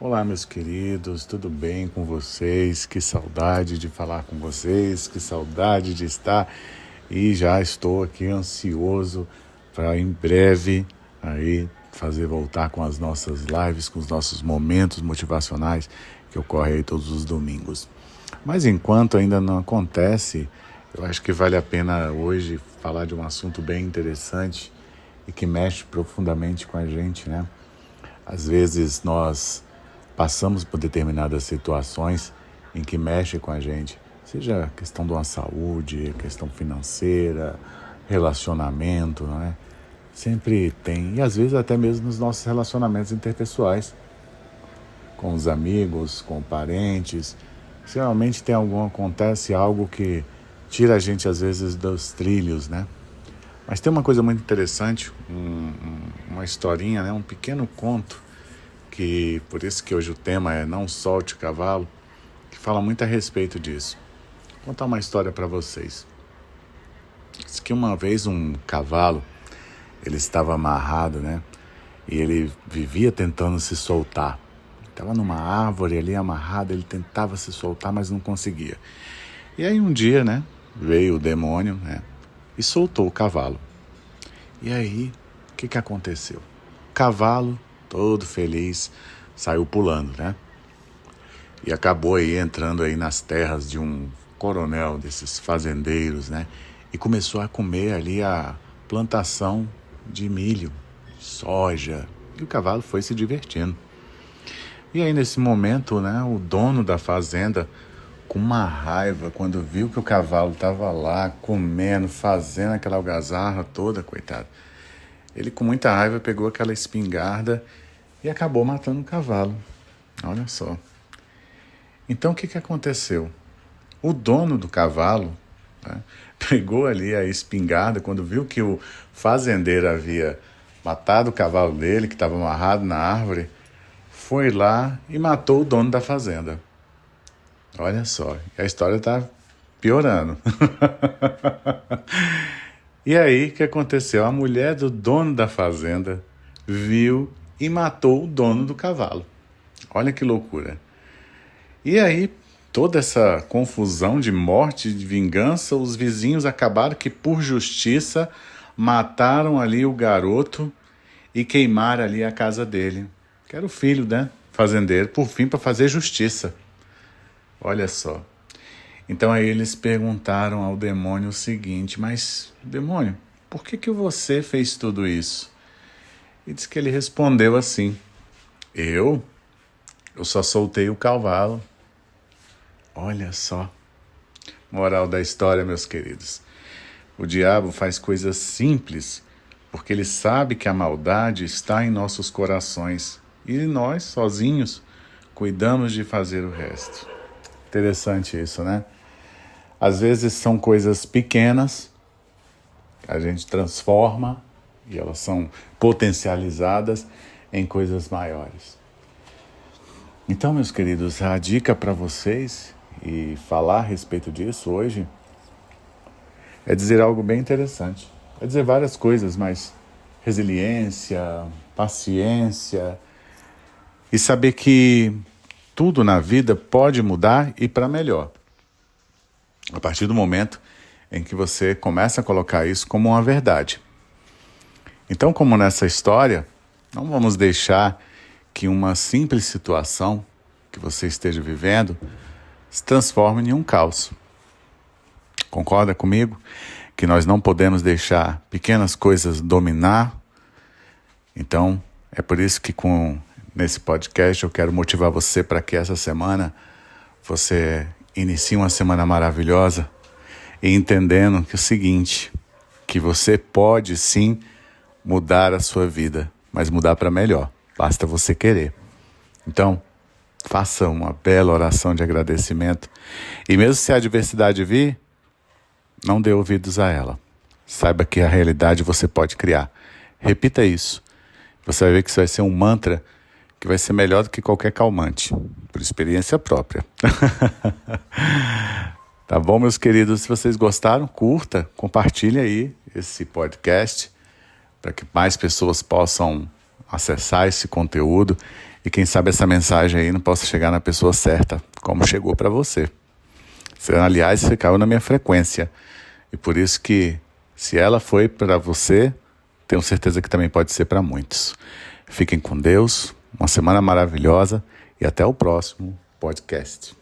Olá, meus queridos, tudo bem com vocês? Que saudade de falar com vocês, que saudade de estar e já estou aqui ansioso para em breve aí fazer voltar com as nossas lives, com os nossos momentos motivacionais que ocorrem aí todos os domingos. Mas enquanto ainda não acontece, eu acho que vale a pena hoje falar de um assunto bem interessante e que mexe profundamente com a gente, né? Às vezes nós passamos por determinadas situações em que mexe com a gente, seja a questão de uma saúde, questão financeira, relacionamento, não é? Sempre tem, e às vezes até mesmo nos nossos relacionamentos interpessoais, com os amigos, com parentes, geralmente acontece algo que tira a gente às vezes dos trilhos, né? Mas tem uma coisa muito interessante, uma historinha, né? Um pequeno conto, que por isso que hoje o tema é Não Solte o Cavalo, que fala muito a respeito disso. Vou contar uma história para vocês. Diz que uma vez um cavalo, ele estava amarrado, né? E ele vivia tentando se soltar. Estava numa árvore ali amarrado, ele tentava se soltar, mas não conseguia. E aí um dia, né? Veio o demônio, né? E soltou o cavalo. E aí, o que aconteceu? O cavalo, todo feliz, saiu pulando, né? E acabou aí entrando aí nas terras de um coronel desses fazendeiros, né? E começou a comer ali a plantação de milho, soja. E o cavalo foi se divertindo. E aí nesse momento, né? O dono da fazenda, com uma raiva, quando viu que o cavalo estava lá comendo, fazendo aquela algazarra toda, coitado, ele com muita raiva pegou aquela espingarda e acabou matando o cavalo. Olha só. Então o que aconteceu? O dono do cavalo, né, pegou ali a espingarda quando viu que o fazendeiro havia matado o cavalo dele, que estava amarrado na árvore, foi lá e matou o dono da fazenda. Olha só, a história está piorando. E aí, o que aconteceu? A mulher do dono da fazenda viu e matou o dono do cavalo. Olha que loucura. E aí, toda essa confusão de morte, de vingança, os vizinhos acabaram que, por justiça, mataram ali o garoto e queimaram ali a casa dele, que era o filho, né? Fazendeiro, por fim, para fazer justiça. Olha só. Então aí eles perguntaram ao demônio o seguinte: mas, demônio, por que você fez tudo isso? E diz que ele respondeu assim: Eu só soltei o cavalo. Olha só. Moral da história, meus queridos. O diabo faz coisas simples porque ele sabe que a maldade está em nossos corações e nós, sozinhos, cuidamos de fazer o resto. Interessante isso, né? Às vezes são coisas pequenas, a gente transforma e elas são potencializadas em coisas maiores. Então, meus queridos, a dica para vocês e falar a respeito disso hoje é dizer algo bem interessante. É dizer várias coisas, mas resiliência, paciência e saber que tudo na vida pode mudar e para melhor. A partir do momento em que você começa a colocar isso como uma verdade. Então, como nessa história, não vamos deixar que uma simples situação que você esteja vivendo se transforme em um caos. Concorda comigo? Que nós não podemos deixar pequenas coisas dominar. Então, é por isso que nesse podcast eu quero motivar você para que essa semana você inicie uma semana maravilhosa e entendendo que é o seguinte, que você pode sim mudar a sua vida, mas mudar para melhor, basta você querer. Então, faça uma bela oração de agradecimento e mesmo se a adversidade vir, não dê ouvidos a ela. Saiba que a realidade você pode criar. Repita isso. Você vai ver que isso vai ser um mantra que vai ser melhor do que qualquer calmante, por experiência própria. Tá bom, meus queridos? Se vocês gostaram, curta, compartilhe aí esse podcast para que mais pessoas possam acessar esse conteúdo e quem sabe essa mensagem aí não possa chegar na pessoa certa, como chegou para você. Aliás, você caiu na minha frequência e por isso que se ela foi para você, tenho certeza que também pode ser para muitos. Fiquem com Deus, uma semana maravilhosa e até o próximo podcast.